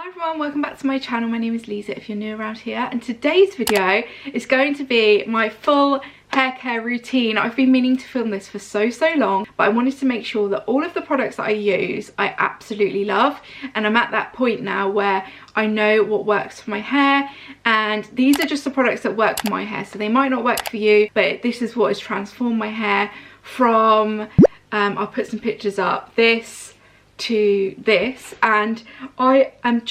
Hi everyone, welcome back to my channel. My name is Liza if you're new around here, and today's video is going to be my full hair care routine. I've been meaning to film this for so long, but I wanted to make sure that all of the products that I use I absolutely love, and I'm at that point now where I know what works for my hair, and these are just the products that work for my hair. So they might not work for you, but this is what has transformed my hair from I'll put some pictures up, this to this, and I'm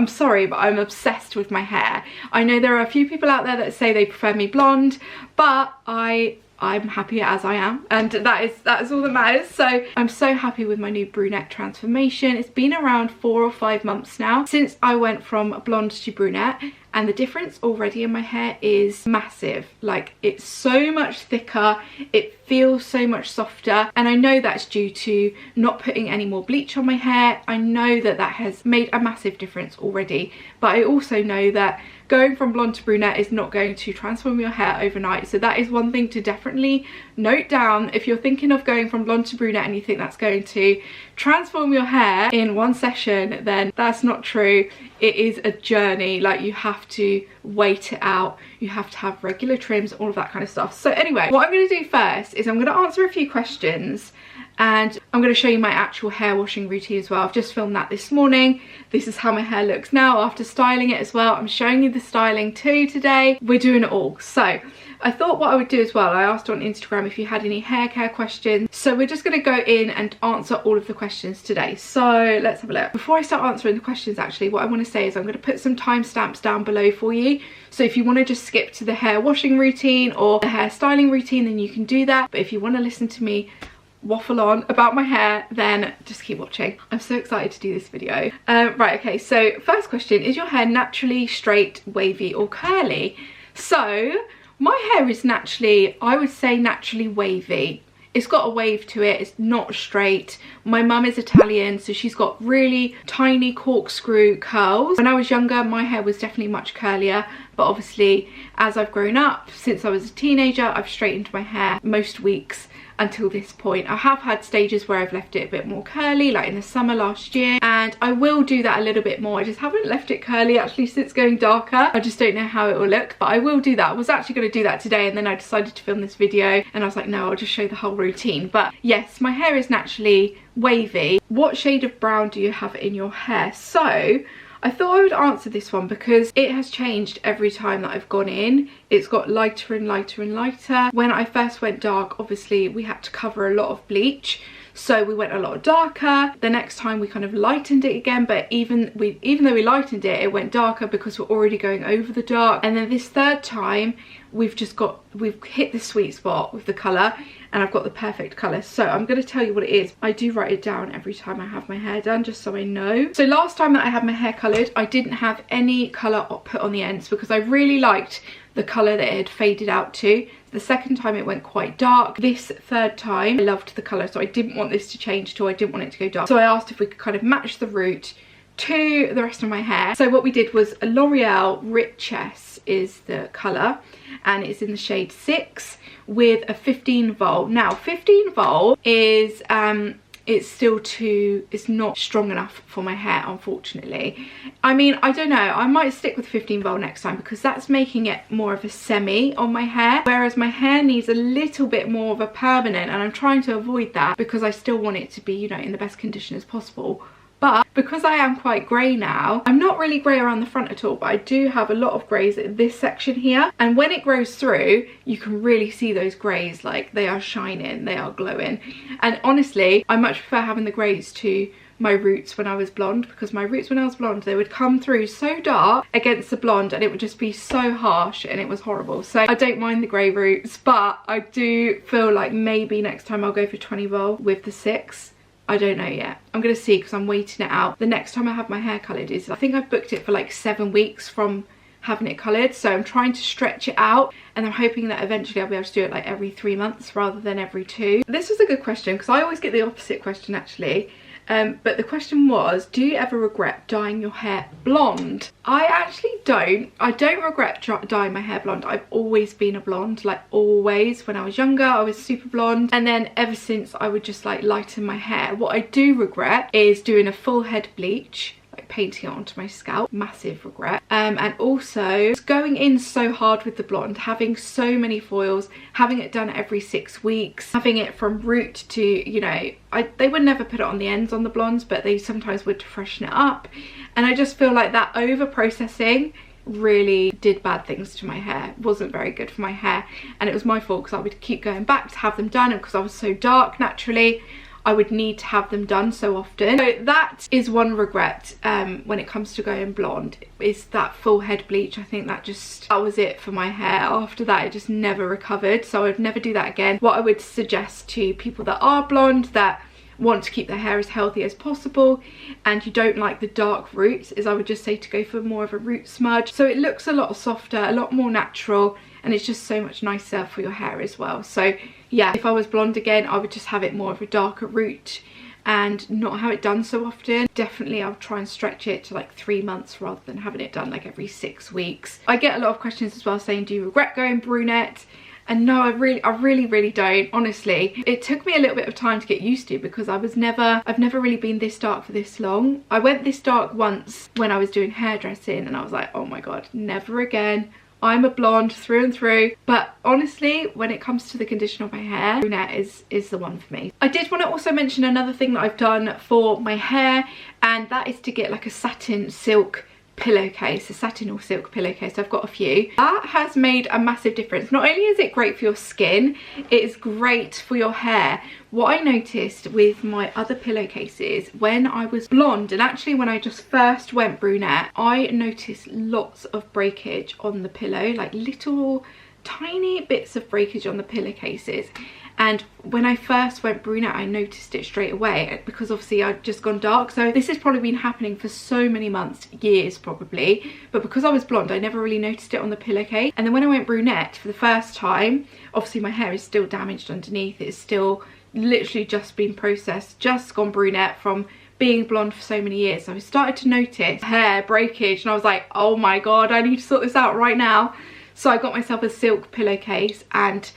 sorry, but I'm obsessed with my hair. I know there are a few people out there that say they prefer me blonde, but I'm happy as I am, and that is all that matters. So I'm so happy with my new brunette transformation. It's been around 4 or 5 months now since I went from blonde to brunette, and the difference already in my hair is massive. Like, it's so much thicker, it feels so much softer, and I know that's due to not putting any more bleach on my hair. I know that that has made a massive difference already, but I also know that going from blonde to brunette is not going to transform your hair overnight. So that is one thing to definitely note down. If you're thinking of going from blonde to brunette and you think that's going to transform your hair in one session, then that's not true. It is a journey. Like, you have to wait it out, you have to have regular trims, all of that kind of stuff. So anyway, what I'm going to do first is I'm going to answer a few questions, and I'm going to show you my actual hair washing routine as well. I've just filmed that this morning. This is how my hair looks now after styling it as well. I'm showing you the styling too today. We're doing it all. So I thought what I would do as well, I asked on Instagram if you had any hair care questions. So we're just going to go in and answer all of the questions today. So let's have a look. Before I start answering the questions, actually, what I want to say is I'm going to put some timestamps down below for you. So if you want to just skip to the hair washing routine or the hair styling routine, then you can do that. But if you want to listen to me waffle on about my hair, then just keep watching. I'm so excited to do this video. Right, okay, so first question, is your hair naturally straight, wavy or curly? So my hair is naturally, I would say naturally wavy. It's got a wave to it, it's not straight. My mum is Italian, so she's got really tiny corkscrew curls. When I was younger, my hair was definitely much curlier, but obviously as I've grown up, since I was a teenager, I've straightened my hair most weeks until this point. I have had stages where I've left it a bit more curly, like in the summer last year, and I will do that a little bit more. I just haven't left it curly actually since going darker. I just don't know how it will look, but I will do that. I was actually going to do that today, and then I decided to film this video and I was like, no, I'll just show the whole routine. But yes, my hair is naturally wavy. What shade of brown do you have in your hair? So I thought I would answer this one because it has changed every time that I've gone in. It's got lighter and lighter and lighter. When I first went dark, obviously we had to cover a lot of bleach, so we went a lot darker. The next time we kind of lightened it again, but even though we lightened it, it went darker because we're already going over the dark. And then this third time we've hit the sweet spot with the colour, and I've got the perfect colour. So I'm going to tell you what it is. I do write it down every time I have my hair done, just so I know. So last time that I had my hair coloured, I didn't have any colour put on the ends because I really liked the colour that it had faded out to. The second time it went quite dark. This third time I loved the colour, so I didn't want this to change at all. I didn't want it to go dark. So I asked if we could kind of match the root to the rest of my hair. So what we did was a L'Oreal Richesse is the colour, and it's in the shade 6 with a 15 volt. Now 15 volt is it's not strong enough for my hair, unfortunately. I mean, I don't know, I might stick with 15 volt next time because that's making it more of a semi on my hair, whereas my hair needs a little bit more of a permanent, and I'm trying to avoid that because I still want it to be, you know, in the best condition as possible. But because I am quite grey now, I'm not really grey around the front at all, but I do have a lot of greys in this section here. And when it grows through, you can really see those greys, like they are shining, they are glowing. And honestly, I much prefer having the greys to my roots when I was blonde, because my roots when I was blonde, they would come through so dark against the blonde and it would just be so harsh and it was horrible. So I don't mind the grey roots, but I do feel like maybe next time I'll go for 20 volt with the 6. I don't know yet. I'm gonna see because I'm waiting it out. The next time I have my hair coloured is, I think I've booked it for like 7 weeks from having it coloured, so I'm trying to stretch it out, and I'm hoping that eventually I'll be able to do it like every 3 months rather than every 2. This was a good question because I always get the opposite question actually. But the question was, do you ever regret dyeing your hair blonde? I actually don't. I don't regret dyeing my hair blonde. I've always been a blonde, like always. When I was younger, I was super blonde. And then ever since, I would just like lighten my hair. What I do regret is doing a full head bleach, like painting it onto my scalp. Massive regret. And also going in so hard with the blonde, having so many foils, having it done every 6 weeks, having it from root to, you know, they would never put it on the ends on the blondes, but they sometimes would to freshen it up. And I just feel like that over processing really did bad things to my hair. It wasn't very good for my hair, and it was my fault because I would keep going back to have them done, and because I was so dark naturally, I would need to have them done so often. So that is one regret when it comes to going blonde, is that full head bleach. I think that was it for my hair. After that, it just never recovered, so I would never do that again. What I would suggest to people that are blonde, that want to keep their hair as healthy as possible, and you don't like the dark roots, is I would just say to go for more of a root smudge, so it looks a lot softer, a lot more natural, and it's just so much nicer for your hair as well. So yeah, if I was blonde again, I would just have it more of a darker root and not have it done so often. Definitely I'll try and stretch it to like 3 months rather than having it done like every 6 weeks. I get a lot of questions as well saying, do you regret going brunette? And no, I really don't. Honestly, it took me a little bit of time to get used to, because I've never really been this dark for this long. I went this dark once when I was doing hairdressing, and I was like, oh my god, never again. I'm a blonde through and through. But honestly, when it comes to the condition of my hair, brunette is the one for me. I did want to also mention another thing that I've done for my hair, and that is to get like a satin silk pillowcase, a satin or silk pillowcase. I've got a few. That has made a massive difference. Not only is it great for your skin, it is great for your hair. What I noticed with my other pillowcases when I was blonde, and actually when I just first went brunette, I noticed lots of breakage on the pillow, like little tiny bits of breakage on the pillowcases. And when I first went brunette, I noticed it straight away, because obviously I'd just gone dark. So this has probably been happening for so many months, years probably. But because I was blonde, I never really noticed it on the pillowcase. And then when I went brunette for the first time, obviously my hair is still damaged underneath. It's still literally just been processed, just gone brunette from being blonde for so many years. So I started to notice hair breakage, and I was like, oh my god, I need to sort this out right now. So I got myself a silk pillowcase, and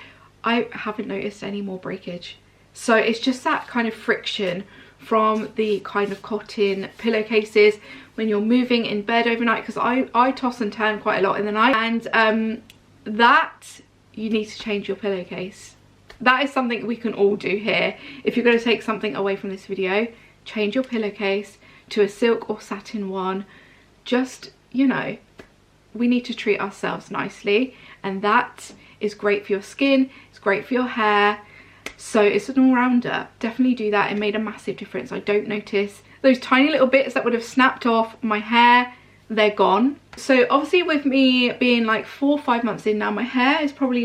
I haven't noticed any more breakage. So it's just that kind of friction from the kind of cotton pillowcases when you're moving in bed overnight, because I toss and turn quite a lot in the night, and that you need to change your pillowcase. That is something we can all do here. If you're going to take something away from this video, change your pillowcase to a silk or satin one. Just, you know, we need to treat ourselves nicely, and that is great for your skin, it's great for your hair, so it's an all-rounder. Definitely do that. It made a massive difference. I don't notice those tiny little bits that would have snapped off my hair, they're gone. So obviously with me being like 4 or 5 months in now, my hair is probably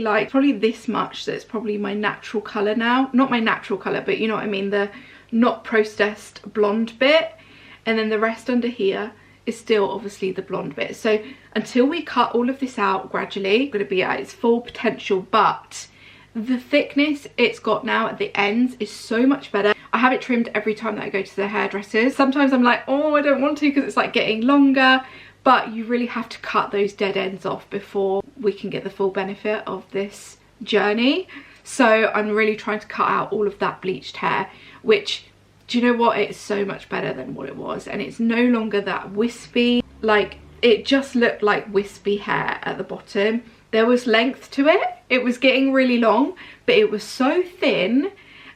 this much, so it's probably my natural colour now. Not my natural colour, but you know what I mean, the not processed blonde bit, and then the rest under here is still obviously the blonde bit. So until we cut all of this out gradually, it's going to be at its full potential, but the thickness it's got now at the ends is so much better. I have it trimmed every time that I go to the hairdressers. Sometimes I'm like, oh, I don't want to, because it's like getting longer, but you really have to cut those dead ends off before we can get the full benefit of this journey. So I'm really trying to cut out all of that bleached hair, which, do you know what, it's so much better than what it was, and it's no longer that wispy. Like, it just looked like wispy hair at the bottom. There was length to it. It was getting really long, but it was so thin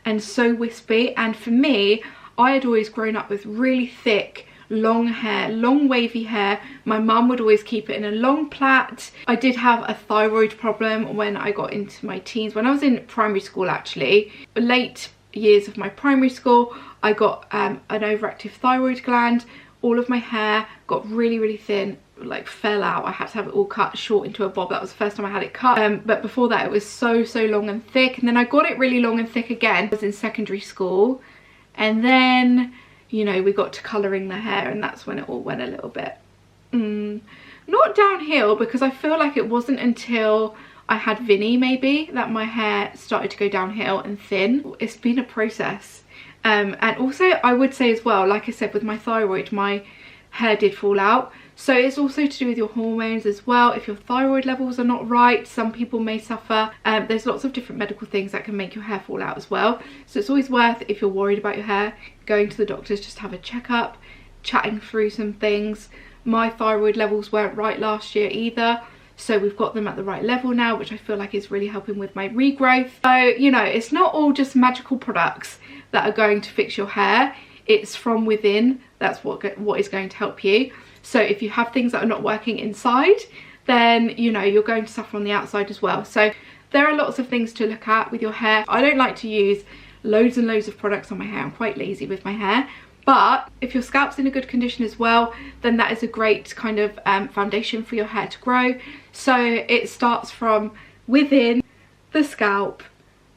and so wispy. And for me, I had always grown up with really thick long hair, long wavy hair. My mum would always keep it in a long plait. I did have a thyroid problem when I got into my teens, when I was in primary school actually. Late years of my primary school, I got an overactive thyroid gland. All of my hair got really thin, like fell out. I had to have it all cut short into a bob. That was the first time I had it cut, but before that it was so long and thick, and then I got it really long and thick again. I was in secondary school, and then, you know, we got to colouring the hair, and that's when it all went a little bit not downhill, because I feel like it wasn't until I had Vinny maybe that my hair started to go downhill and thin. It's been a process. And also I would say as well, like I said, with my thyroid, my hair did fall out. So it's also to do with your hormones as well. If your thyroid levels are not right, some people may suffer. There's lots of different medical things that can make your hair fall out as well. So it's always worth, if you're worried about your hair, going to the doctors, just have a checkup, chatting through some things. My thyroid levels weren't right last year either, so we've got them at the right level now, which I feel like is really helping with my regrowth. So, you know, it's not all just magical products that are going to fix your hair. It's from within. That's what is going to help you. So if you have things that are not working inside, then, you know, you're going to suffer on the outside as well. So there are lots of things to look at with your hair. I don't like to use loads and loads of products on my hair. I'm quite lazy with my hair. But if your scalp's in a good condition as well, then that is a great kind of foundation for your hair to grow. So it starts from within the scalp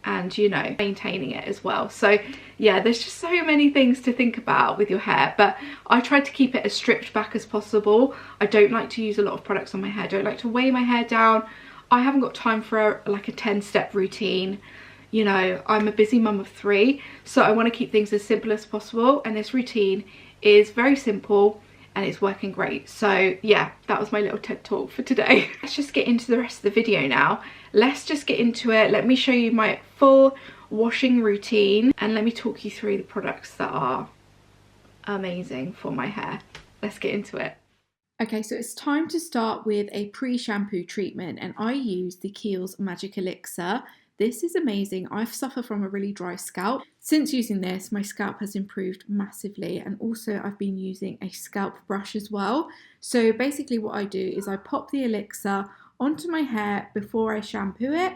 and, you know, maintaining it as well. So yeah, there's just so many things to think about with your hair, but I try to keep it as stripped back as possible. I don't like to use a lot of products on my hair. I don't like to weigh my hair down. I haven't got time for like a 10-step routine. You know, I'm a busy mum of 3, so I want to keep things as simple as possible, and this routine is very simple and it's working great. So yeah, that was my little TED talk for today. Let's just get into the rest of the video now. Let's just get into it. Let me show you my full washing routine and let me talk you through the products that are amazing for my hair. Let's get into it. Okay, so it's time to start with a pre-shampoo treatment, and I use the Kiehl's Magic Elixir. This is amazing. I've suffered from a really dry scalp. Since using this, my scalp has improved massively, and also I've been using a scalp brush as well. So basically what I do is I pop the elixir onto my hair before I shampoo it,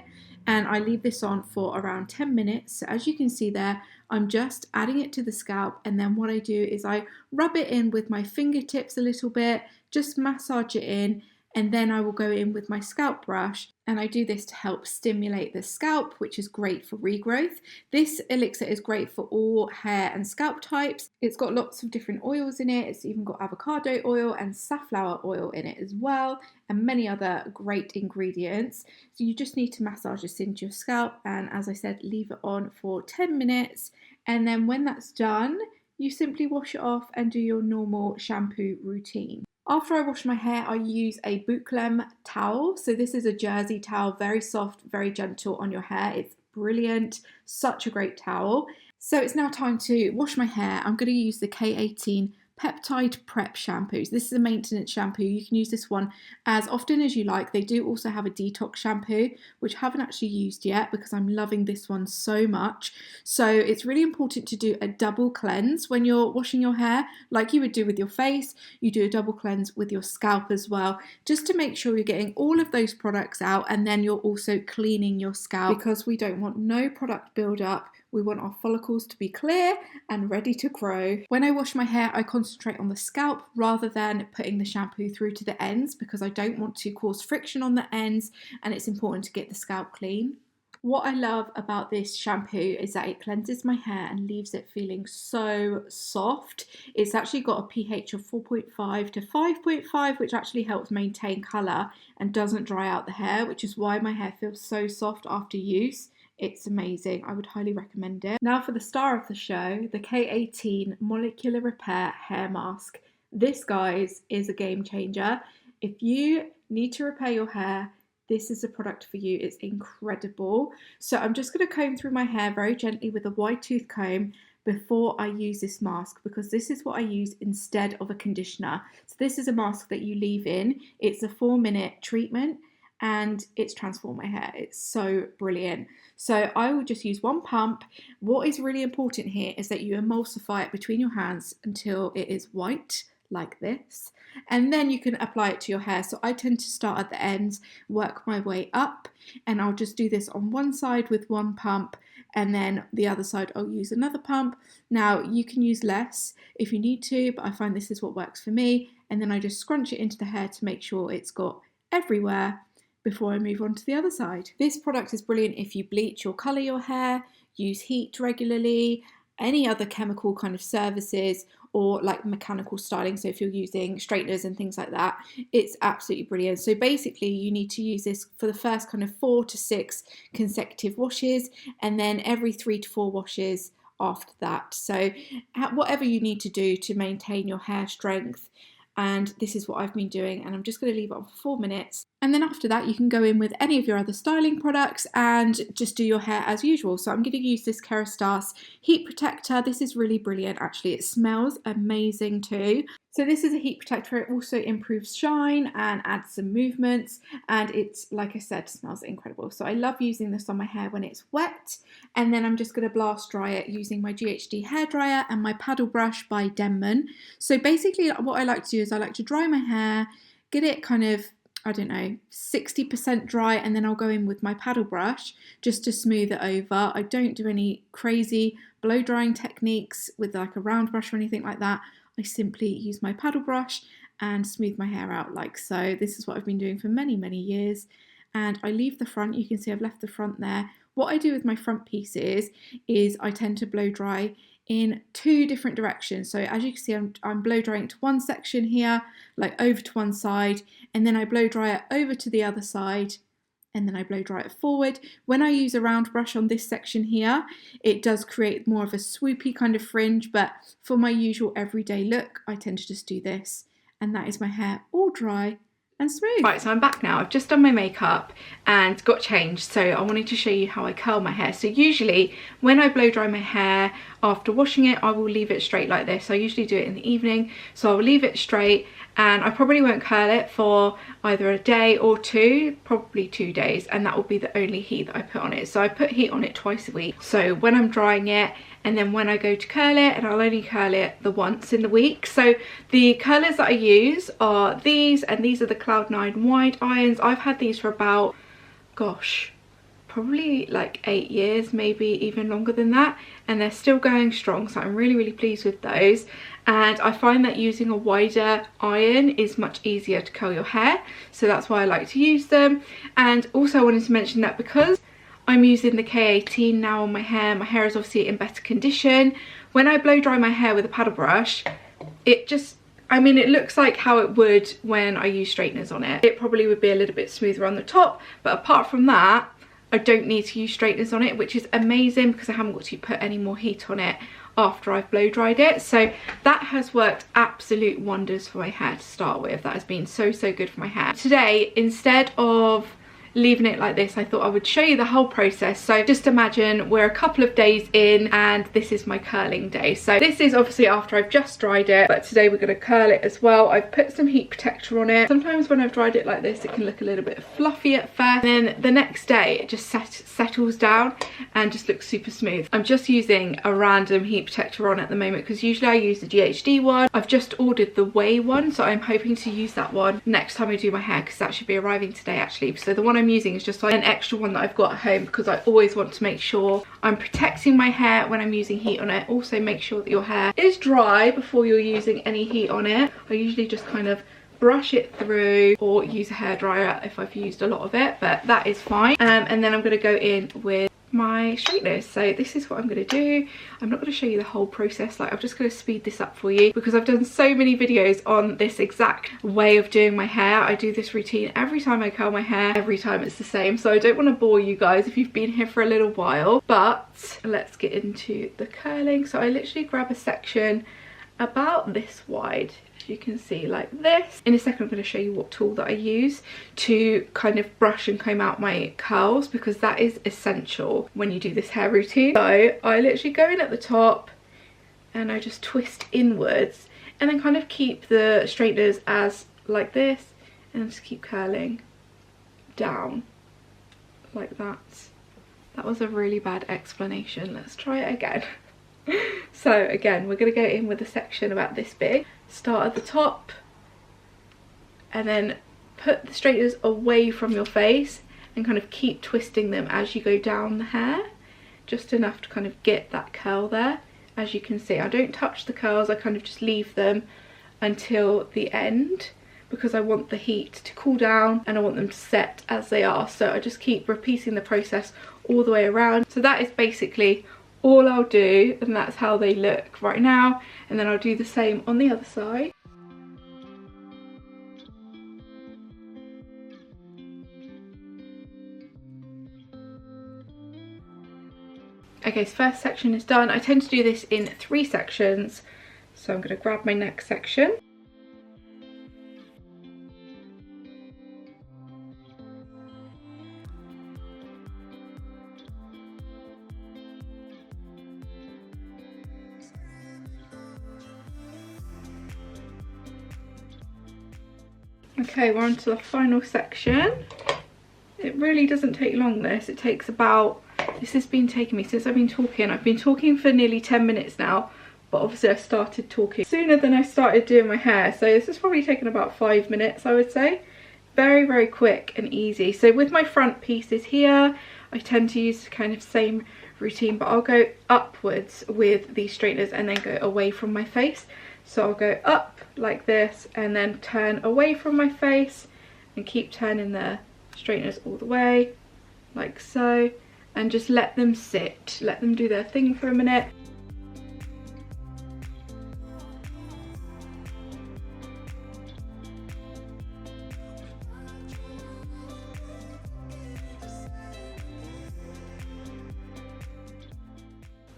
and I leave this on for around 10 minutes. So as you can see there, I'm just adding it to the scalp, and then what I do is I rub it in with my fingertips a little bit, just massage it in, and then I will go in with my scalp brush, and I do this to help stimulate the scalp, which is great for regrowth. This elixir is great for all hair and scalp types. It's got lots of different oils in it. It's even got avocado oil and safflower oil in it as well, and many other great ingredients. So you just need to massage this into your scalp, and as I said, leave it on for 10 minutes. And then when that's done, you simply wash it off and do your normal shampoo routine. After I wash my hair, I use a Bouclem towel. So this is a jersey towel, very soft, very gentle on your hair. It's brilliant, such a great towel. So it's now time to wash my hair. I'm going to use the K18 Peptide Prep shampoos. This is a maintenance shampoo. You can use this one as often as you like. They do also have a detox shampoo, which I haven't actually used yet because I'm loving this one so much. So it's really important to do a double cleanse when you're washing your hair, like you would do with your face. You do a double cleanse with your scalp as well, just to make sure you're getting all of those products out, and then you're also cleaning your scalp, because we don't want no product buildup. We want our follicles to be clear and ready to grow. When I wash my hair, I concentrate on the scalp rather than putting the shampoo through to the ends, because I don't want to cause friction on the ends, and it's important to get the scalp clean. What I love about this shampoo is that it cleanses my hair and leaves it feeling so soft. It's actually got a pH of 4.5 to 5.5, which actually helps maintain colour and doesn't dry out the hair, which is why my hair feels so soft after use. It's amazing. I would highly recommend it. Now for the star of the show, the K18 Molecular Repair Hair Mask. This, guys, is a game changer. If you need to repair your hair, this is a product for you. It's incredible. So I'm just going to comb through my hair very gently with a wide tooth comb before I use this mask, because this is what I use instead of a conditioner. So this is a mask that you leave in. It's a 4-minute treatment, and it's transformed my hair. It's so brilliant. So I will just use one pump. What is really important here is that you emulsify it between your hands until it is white, like this, and then you can apply it to your hair. So I tend to start at the ends, work my way up, and I'll just do this on one side with one pump, and then the other side I'll use another pump. Now you can use less if you need to, but I find this is what works for me. And then I just scrunch it into the hair to make sure it's got everywhere before I move on to the other side. This product is brilliant if you bleach or colour your hair, use heat regularly, any other chemical kind of services, or like mechanical styling. So if you're using straighteners and things like that, it's absolutely brilliant. So basically you need to use this for the first kind of 4 to 6 consecutive washes, and then every 3 to 4 washes after that. So whatever you need to do to maintain your hair strength and this is what I've been doing, and I'm just going to leave it on for 4 minutes. And then after that you can go in with any of your other styling products and just do your hair as usual. So I'm going to use this Kerastase heat protector. This is really brilliant actually. It smells amazing too. So this is a heat protector. It also improves shine and adds some movements, and it's, like I said, smells incredible. So I love using this on my hair when it's wet, and then I'm just going to blast dry it using my GHD hairdryer and my paddle brush by Denman. So basically what I like to do is I like to dry my hair, get it kind of, I don't know, 60% dry, and then I'll go in with my paddle brush just to smooth it over. I don't do any crazy blow drying techniques with like a round brush or anything like that. I simply use my paddle brush and smooth my hair out like so. This is what I've been doing for many, many years. And I leave the front. You can see I've left the front there. What I do with my front pieces is I tend to blow dry in 2 different directions. So as you can see, I'm blow drying to one section here, like over to one side, and then I blow dry it over to the other side, and then I blow dry it forward. When I use a round brush on this section here, it does create more of a swoopy kind of fringe, but for my usual everyday look, I tend to just do this, and that is my hair all dry and smooth. Right, so I'm back now. I've just done my makeup and got changed, so I wanted to show you how I curl my hair. So usually when I blow dry my hair after washing it, I will leave it straight like this. I usually do it in the evening, so I'll leave it straight, and I probably won't curl it for either a day or 2, probably 2 days, and that will be the only heat that I put on it. So I put heat on it twice a week. So when I'm drying it, and then when I go to curl it, and I'll only curl it the once in the week. So the curlers that I use are these, and these are the Cloud9 wide irons. I've had these for about, gosh, probably like 8 years, maybe even longer than that, and they're still going strong, so I'm really, really pleased with those. And I find that using a wider iron is much easier to curl your hair, so that's why I like to use them. And also I wanted to mention that because I'm using the K18 now on my hair is obviously in better condition. When I blow dry my hair with a paddle brush, it just, I mean, it looks like how it would when I use straighteners on it. It probably would be a little bit smoother on the top, but apart from that, I don't need to use straighteners on it, which is amazing because I haven't got to put any more heat on it after I've blow dried it. So that has worked absolute wonders for my hair to start with. That has been so, so good for my hair. Today, instead of leaving it like this, I thought I would show you the whole process. So just imagine we're a couple of days in and this is my curling day. So this is obviously after I've just dried it, but today we're going to curl it as well. I've put some heat protector on it. Sometimes when I've dried it like this, it can look a little bit fluffy at first, and then the next day it just settles down and just looks super smooth. I'm just using a random heat protector on at the moment because usually I use the GHD one. I've just ordered the Way one, so I'm hoping to use that one next time I do my hair because that should be arriving today actually. So the one I'm using is just like an extra one that I've got at home because I always want to make sure I'm protecting my hair when I'm using heat on it. Also make sure that your hair is dry before you're using any heat on it. I usually just kind of brush it through or use a hairdryer if I've used a lot of it, but that is fine. And then I'm going to go in with my straighteners. So this is what I'm going to do. I'm not going to show you the whole process, like I'm just going to speed this up for you because I've done so many videos on this exact way of doing my hair. I do this routine every time I curl my hair, every time it's the same, so I don't want to bore you guys if you've been here for a little while. But let's get into the curling. So I literally grab a section about this wide, you can see, like this. In a second I'm going to show you what tool that I use to kind of brush and comb out my curls because that is essential when you do this hair routine. So I literally go in at the top and I just twist inwards and then kind of keep the straighteners as like this and just keep curling down like that. That was a really bad explanation. Let's try it again. So again, we're going to go in with a section about this big. Start at the top and then put the straighteners away from your face and kind of keep twisting them as you go down the hair, just enough to kind of get that curl there. As you can see, I don't touch the curls, I kind of just leave them until the end because I want the heat to cool down and I want them to set as they are. So I just keep repeating the process all the way around. So that is basically all I'll do, and that's how they look right now, and then I'll do the same on the other side. Okay, so first section is done. I tend to do this in 3 sections, so I'm going to grab my next section. Okay, we're on to the final section. It really doesn't take long, this. It takes about, this has been taking me since I've been talking. I've been talking for nearly 10 minutes now, but obviously I started talking sooner than I started doing my hair. So this has probably taken about 5 minutes, I would say. Very, very quick and easy. So with my front pieces here, I tend to use the kind of same routine, but I'll go upwards with these straighteners and then go away from my face. So I'll go up like this and then turn away from my face and keep turning the straighteners all the way like so, and just let them sit, let them do their thing for a minute.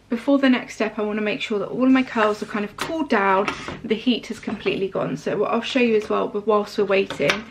Before the next step, I want to make sure that all of my curls are kind of cooled down, the heat has completely gone. So what I'll show you as well, but whilst we're waiting,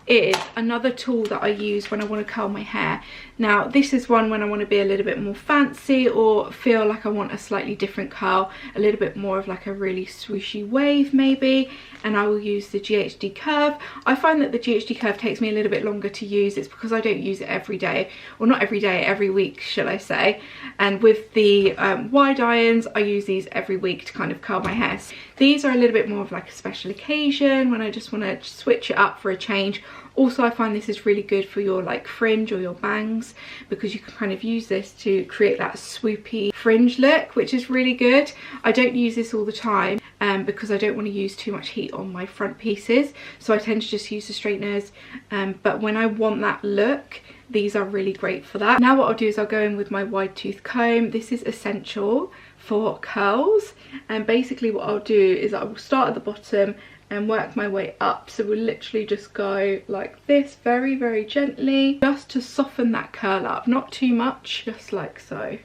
is another tool that I use when I want to curl my hair. Now this is one when I want to be a little bit more fancy or feel like I want a slightly different curl, a little bit more of like a really swooshy wave maybe, and I will use the GHD curve. I find that the GHD curve takes me a little bit longer to use. It's because I don't use it every day, or not every day, every week shall I say. And with the wide irons, I use these every week to kind of curl my hair. These are a little bit more of like a special occasion when I just want to switch it up for a change. Also, I find this is really good for your like fringe or your bangs, because you can kind of use this to create that swoopy fringe look, which is really good. I don't use this all the time because I don't want to use too much heat on my front pieces, so I tend to just use the straighteners, but when I want that look, these are really great for that. Now what I'll do is I'll go in with my wide tooth comb. This is essential for curls, and basically what I'll do is I will start at the bottom and work my way up. So we'll literally just go like this, very, very gently, just to soften that curl up, not too much, just like so.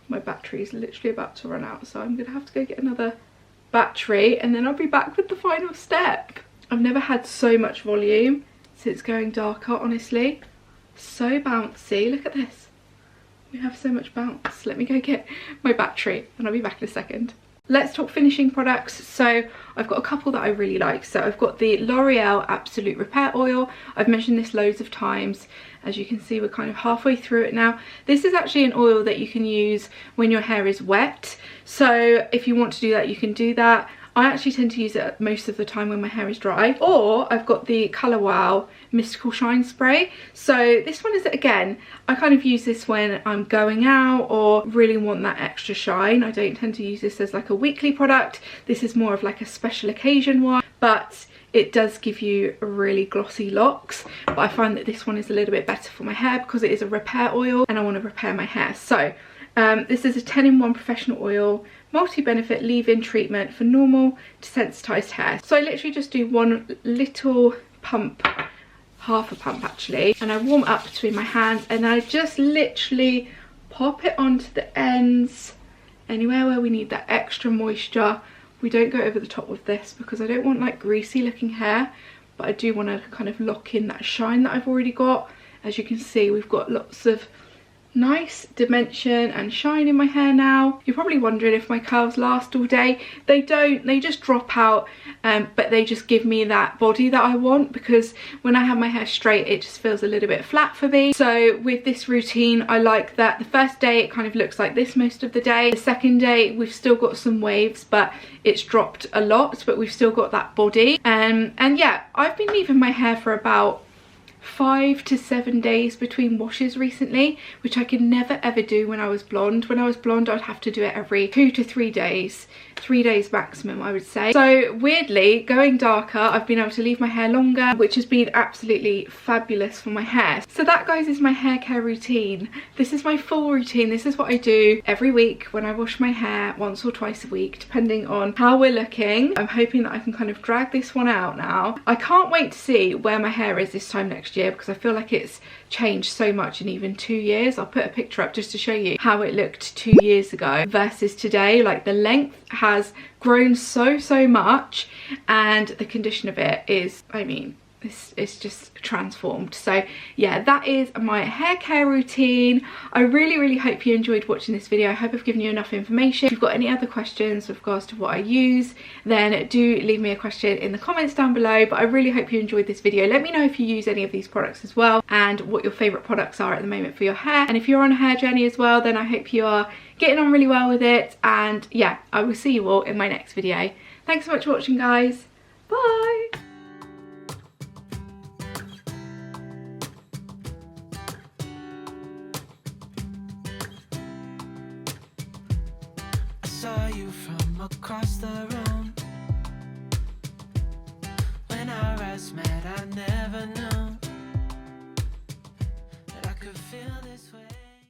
My battery is literally about to run out, so I'm gonna have to go get another battery and then I'll be back with the final step. I've never had so much volume since going darker, honestly. So bouncy, look at this. We have so much bounce. Let me go get my battery and I'll be back in a second. Let's talk finishing products. So I've got a couple that I really like. So I've got the L'Oreal Absolute Repair Oil. I've mentioned this loads of times. As you can see, we're kind of halfway through it now. This is actually an oil that you can use when your hair is wet. So if you want to do that, you can do that. I actually tend to use it most of the time when my hair is dry. Or I've got the Colour Wow Mystical Shine Spray. So this one is, again, I kind of use this when I'm going out or really want that extra shine. I don't tend to use this as like a weekly product. This is more of like a special occasion one, but it does give you really glossy locks. But I find that this one is a little bit better for my hair because it is a repair oil and I want to repair my hair. So this is a 10-in-1 professional oil, multi-benefit leave-in treatment for normal to sensitized hair. So I literally just do one little pump, half a pump actually, and I warm up between my hands and I just literally pop it onto the ends, anywhere where we need that extra moisture. We don't go over the top with this because I don't want like greasy looking hair, but I do want to kind of lock in that shine that I've already got. As you can see, we've got lots of nice dimension and shine in my hair now. You're probably wondering if my curls last all day. They don't, they just drop out, but they just give me that body that I want, because when I have my hair straight it just feels a little bit flat for me. So with this routine, I like that the first day it kind of looks like this most of the day. The second day we've still got some waves, but it's dropped a lot, but we've still got that body. And yeah, I've been leaving my hair for about 5 to 7 days between washes recently, which I could never ever do when I was blonde. When I was blonde I'd have to do it every 2 to 3 days, 3 days maximum I would say. So weirdly, going darker, I've been able to leave my hair longer, which has been absolutely fabulous for my hair. So that, guys, is my hair care routine. This is my full routine. This is what I do every week when I wash my hair, once or twice a week depending on how we're looking. I'm hoping that I can kind of drag this one out now. I can't wait to see where my hair is this time next year, because I feel like it's changed so much in even 2 years. I'll put a picture up just to show you how it looked 2 years ago versus today. Like, the length has grown so much and the condition of it is, I mean, it's just transformed. So yeah, that is my hair care routine. I really hope you enjoyed watching this video. I hope I've given you enough information. If you've got any other questions with regards to what I use, then do leave me a question in the comments down below. But I really hope you enjoyed this video. Let me know if you use any of these products as well, and what your favorite products are at the moment for your hair. And if you're on a hair journey as well, then I hope you are getting on really well with it. And yeah, I will see you all in my next video. Thanks so much for watching, guys. Bye. Saw you from across the room. When our eyes met,